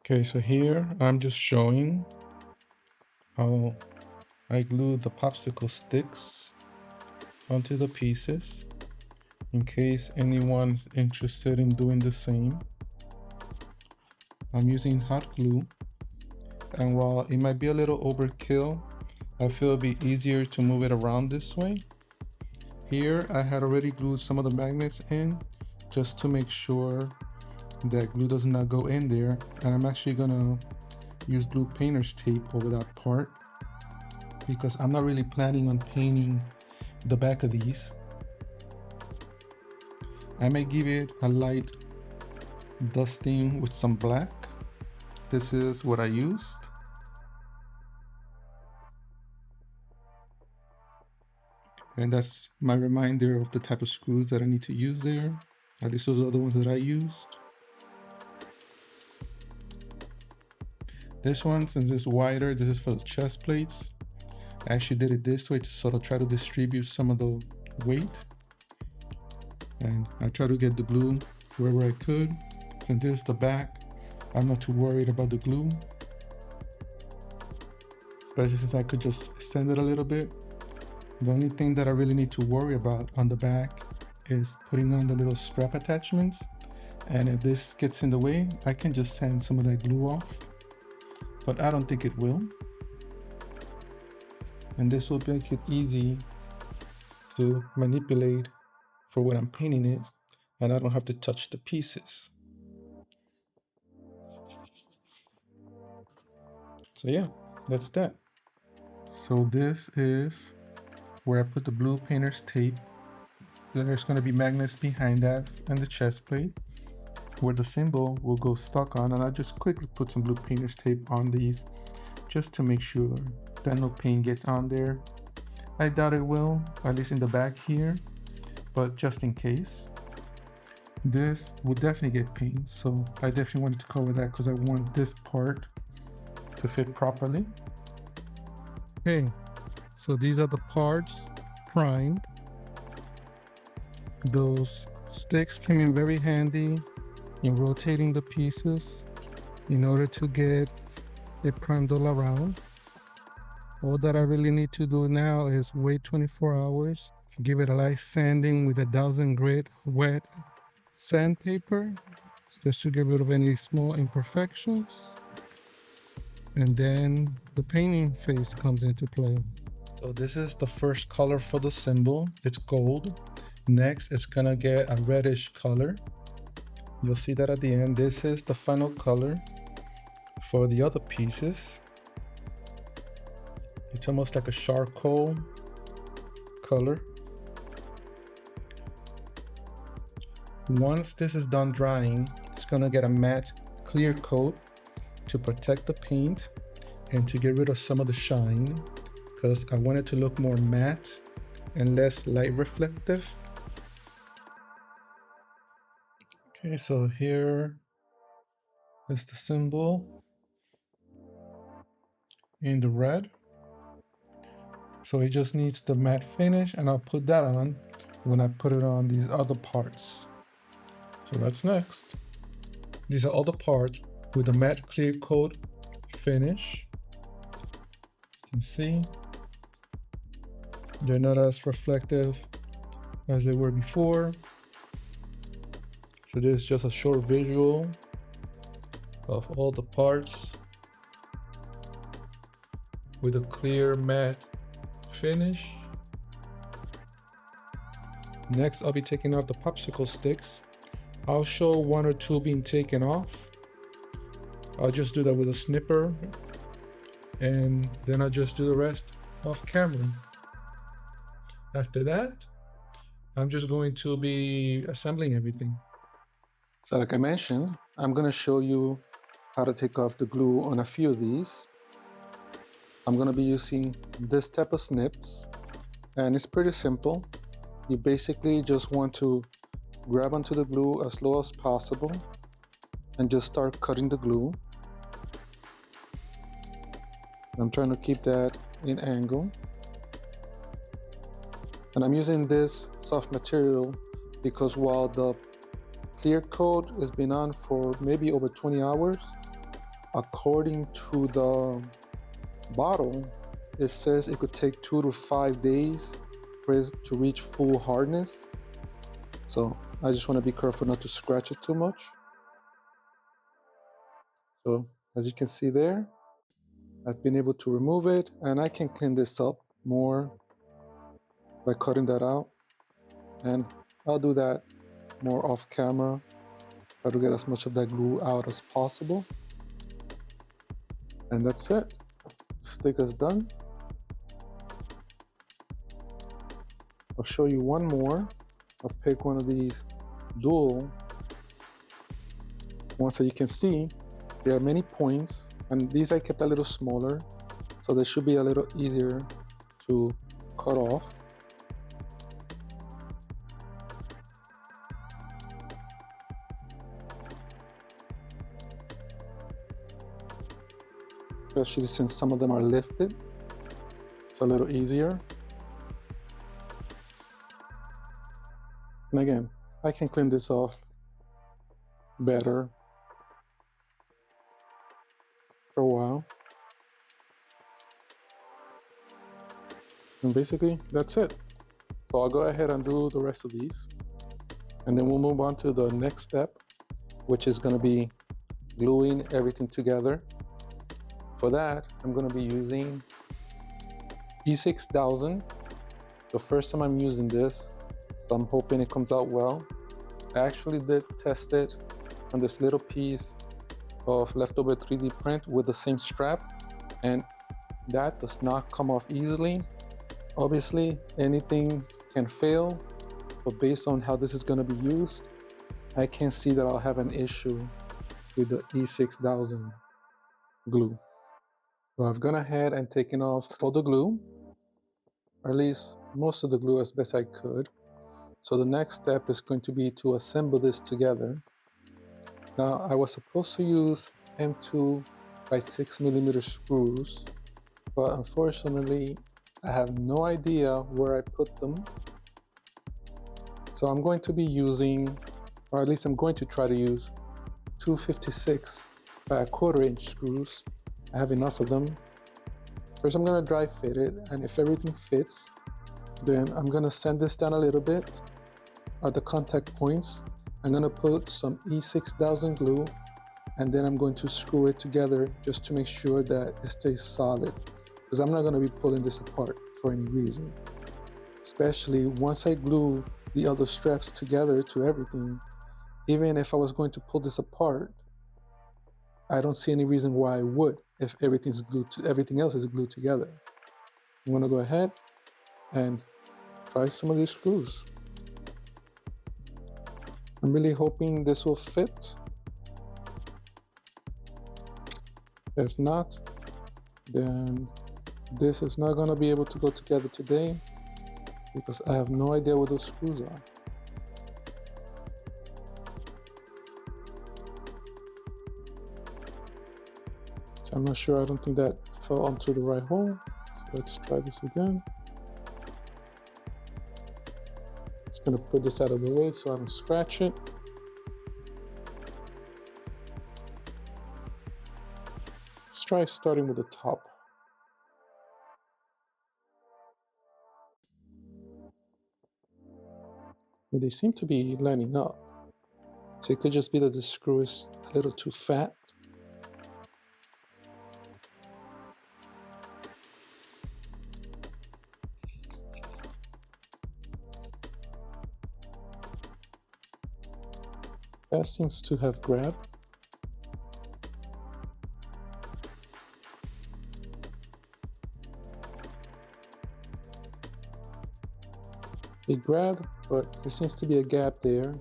Okay, so here I'm just showing how I glue the popsicle sticks onto the pieces in case anyone's interested in doing the same. I'm using hot glue, and while it might be a little overkill, I feel it'll be easier to move it around this way. Here I had already glued some of the magnets in just to make sure that glue does not go in there, and I'm actually gonna use glue painter's tape over that part because I'm not really planning on painting the back of these. I may give it a light dusting with some black. This is what I used. And that's my reminder of the type of screws that I need to use there. At least those are the ones that I used. This one, since it's wider, this is for the chest plates. I actually did it this way to sort of try to distribute some of the weight. And I try to get the glue wherever I could. Since this is the back, I'm not too worried about the glue. Especially since I could just extend it a little bit. The only thing that I really need to worry about on the back is putting on the little strap attachments. And if this gets in the way, I can just sand some of that glue off. But I don't think it will. And this will make it easy to manipulate for when I'm painting it, and I don't have to touch the pieces. So yeah, that's that. So this is where I put the blue painter's tape. There's going to be magnets behind that and the chest plate where the symbol will go stuck on, and I just quickly put some blue painter's tape on these just to make sure that no paint gets on there. I doubt it will, at least in the back here, but just in case. This will definitely get paint, so I definitely wanted to cover that because I want this part to fit properly. Okay, so these are the parts primed. Those sticks came in very handy in rotating the pieces in order to get it primed all around. All that I really need to do now is wait 24 hours, give it a light sanding with a 1000 grit wet sandpaper just to get rid of any small imperfections, and then the painting phase comes into play. So this is the first color for the symbol. It's gold. Next it's gonna get a reddish color. You'll see that at the end. This is the final color for the other pieces. It's almost like a charcoal color. Once this is done drying, it's gonna get a matte clear coat to protect the paint and to get rid of some of the shine, because I want it to look more matte and less light reflective. Okay, so here is the symbol in the red. So it just needs the matte finish, and I'll put that on when I put it on these other parts. So that's next. These are all the parts with the matte clear coat finish. You can see they're not as reflective as they were before. So this is just a short visual of all the parts with a clear matte finish. Next, I'll be taking off the popsicle sticks. I'll show one or two being taken off. I'll just do that with a snipper, and then I'll just do the rest off camera. After that, I'm just going to be assembling everything. So like I mentioned, I'm going to show you how to take off the glue on a few of these. I'm going to be using this type of snips, and it's pretty simple. You basically just want to grab onto the glue as low as possible and just start cutting the glue. I'm trying to keep that in angle. And I'm using this soft material because while the clear coat has been on for maybe over 20 hours, according to the bottle, it says it could take 2 to 5 days for it to reach full hardness. So I just want to be careful not to scratch it too much. So as you can see there, I've been able to remove it, and I can clean this up more by cutting that out. And I'll do that more off camera, try to get as much of that glue out as possible. And that's it. Sticker's done. I'll show you one more. I'll pick one of these dual ones that you can see. There are many points, and these I kept a little smaller, so they should be a little easier to cut off. Especially since some of them are lifted, it's a little easier. And again, I can clean this off better for a while. And basically, that's it. So I'll go ahead and do the rest of these. And then we'll move on to the next step, which is going to be gluing everything together. For that, I'm going to be using E6000. The first time I'm using this, so I'm hoping it comes out well. I actually did test it on this little piece of leftover 3D print with the same strap, and that does not come off easily. Obviously, anything can fail, but based on how this is going to be used, I can see that I'll have an issue with the E6000 glue. So I've gone ahead and taken off all the glue, or at least most of the glue as best I could. So the next step is going to be to assemble this together. Now, I was supposed to use M2 by 6mm screws, but unfortunately, I have no idea where I put them. So I'm going to be using, or at least I'm going to try to use 256 by 1/4 inch screws. I have enough of them. First, I'm going to dry fit it, and if everything fits, then I'm going to sand this down a little bit at the contact points. I'm going to put some E6000 glue, and then I'm going to screw it together just to make sure that it stays solid, because I'm not going to be pulling this apart for any reason. Especially once I glue the other straps together to everything, even if I was going to pull this apart, I don't see any reason why I would if everything else is glued together. I'm going to go ahead and try some of these screws. I'm really hoping this will fit. If not, then this is not going to be able to go together today because I have no idea where those screws are. So I'm not sure, I don't think that fell onto the right hole. So let's try this again. Just going to put this out of the way so I don't scratch it. Let's try starting with the top. But they seem to be lining up. So it could just be that the screw is a little too fat. That seems to have grabbed. It grabbed, but there seems to be a gap there.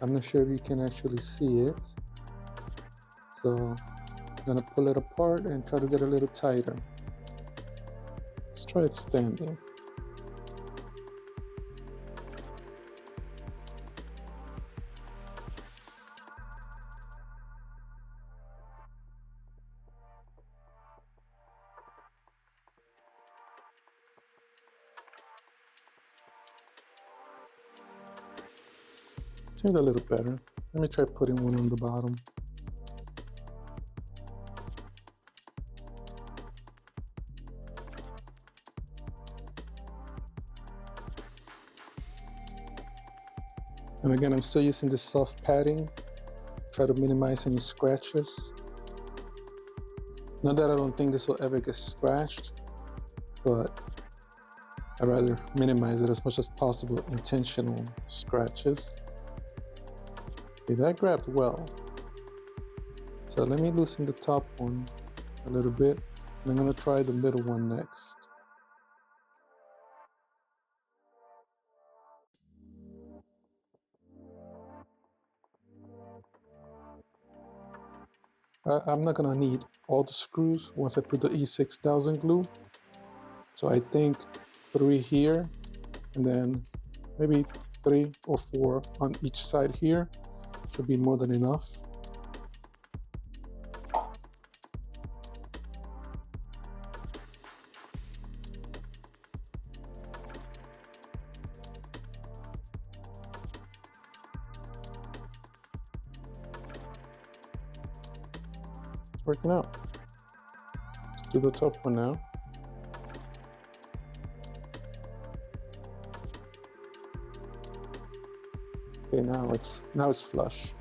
I'm not sure if you can actually see it. So I'm gonna pull it apart and try to get a little tighter. Let's try it standing. Seems a little better. Let me try putting one on the bottom. And again, I'm still using this soft padding, try to minimize any scratches. Not that I don't think this will ever get scratched, but I'd rather minimize it as much as possible, intentional scratches. Okay, that grabbed well. So let me loosen the top one a little bit, and I'm gonna try the middle one next. I'm not gonna need all the screws once I put the E6000 glue. So I think 3 here, and then maybe 3 or 4 on each side here should be more than enough. It's working out. Let's do the top one now. Okay, now it's flush.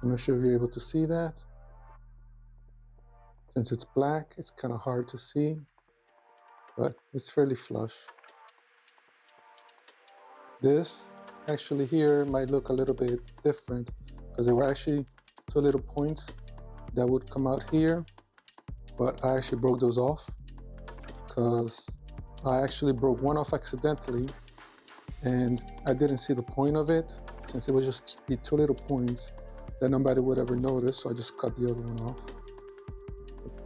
I'm not sure if you're able to see that. Since it's black, it's kind of hard to see, but it's fairly flush. This actually here might look a little bit different because there were actually 2 little points that would come out here, but I actually broke those off because I actually broke one off accidentally and I didn't see the point of it since it would just be 2 little points that nobody would ever notice, so I just cut the other one off.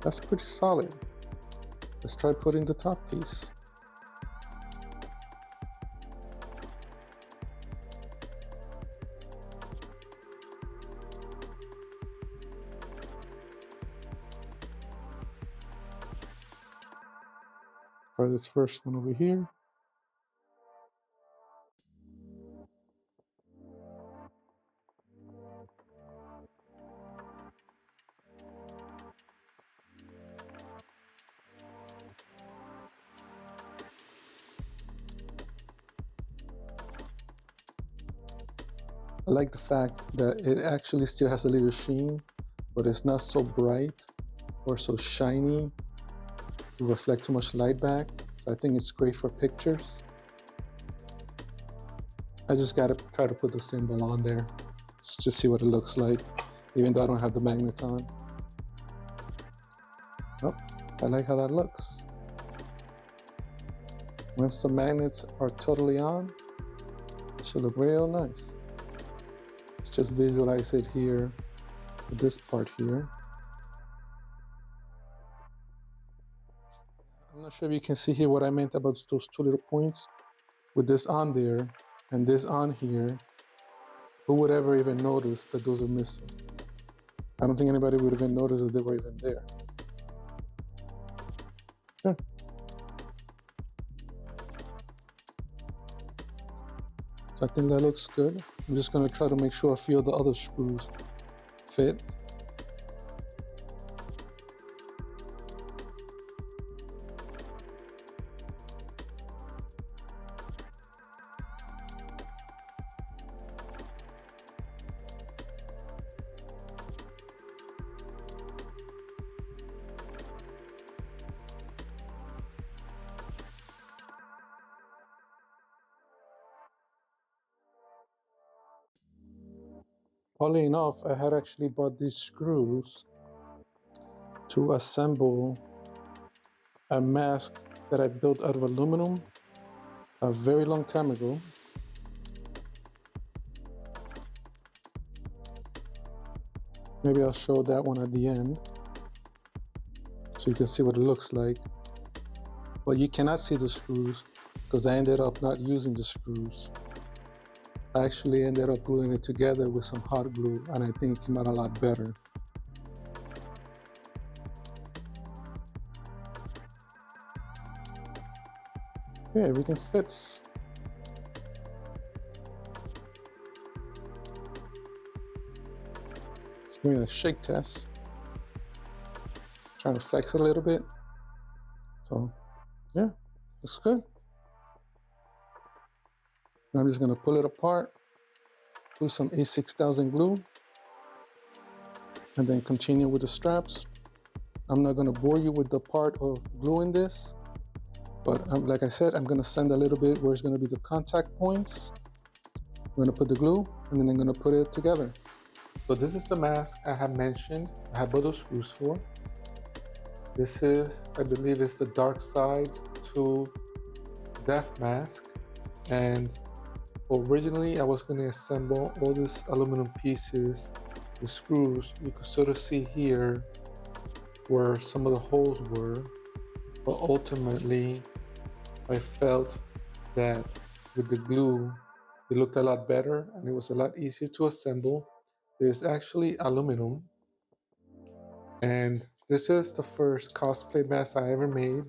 That's pretty solid. Let's try putting the top piece. Try this first one over here. I like the fact that it actually still has a little sheen, but it's not so bright or so shiny to reflect too much light back. So I think it's great for pictures. I just gotta try to put the symbol on there just to see what it looks like, even though I don't have the magnets on. Oh, I like how that looks. Once the magnets are totally on, it should look real nice. Let's just visualize it here with this part here. I'm not sure if you can see here what I meant about those 2 little points. With this on there and this on here, who would ever even notice that those are missing? I don't think anybody would even notice that they were even there. Yeah. So I think that looks good. I'm just gonna try to make sure a few of the other screws fit. Oddly enough, I had actually bought these screws to assemble a mask that I built out of aluminum a very long time ago. Maybe I'll show that one at the end so you can see what it looks like. But you cannot see the screws because I ended up not using the screws. I actually ended up gluing it together with some hot glue, and I think it came out a lot better. Yeah, everything fits. Let's give it a shake test. Trying to flex it a little bit. So, yeah, looks good. Now I'm just going to pull it apart, do some A6000 glue, and then continue with the straps. I'm not going to bore you with the part of gluing this, but like I said, I'm going to sand a little bit where it's going to be the contact points. I'm going to put the glue, and then I'm going to put it together. So this is the mask I have mentioned. I have other screws for. This is, I believe, is the Darksiders 2 Death Mask. And originally I was going to assemble all these aluminum pieces with screws. You can sort of see here where some of the holes were, but ultimately I felt that with the glue it looked a lot better and it was a lot easier to assemble. There's actually aluminum, and this is the first cosplay mask I ever made.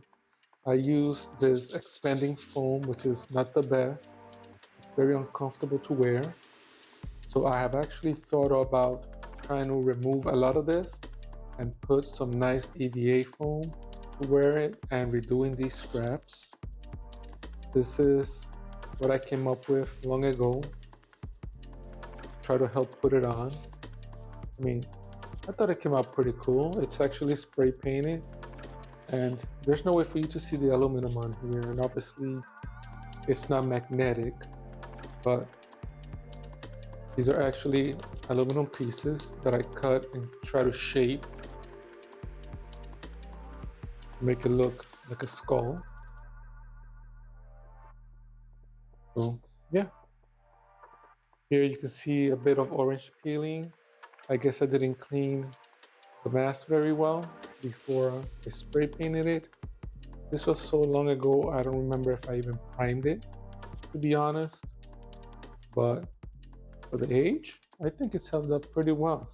I used this expanding foam, which is not the best. It's very uncomfortable to wear. So I have actually thought about trying to remove a lot of this and put some nice EVA foam to wear it and redoing these straps. This is what I came up with long ago. Try to help put it on. I mean, I thought it came out pretty cool. It's actually spray painted, and there's no way for you to see the aluminum on here, and obviously it's not magnetic, but these are actually aluminum pieces that I cut and try to shape, make it look like a skull. So yeah, here you can see a bit of orange peeling. I guess I didn't clean the mask very well before I spray painted it. This was so long ago, I don't remember if I even primed it, to be honest. But for the age, I think it's held up pretty well.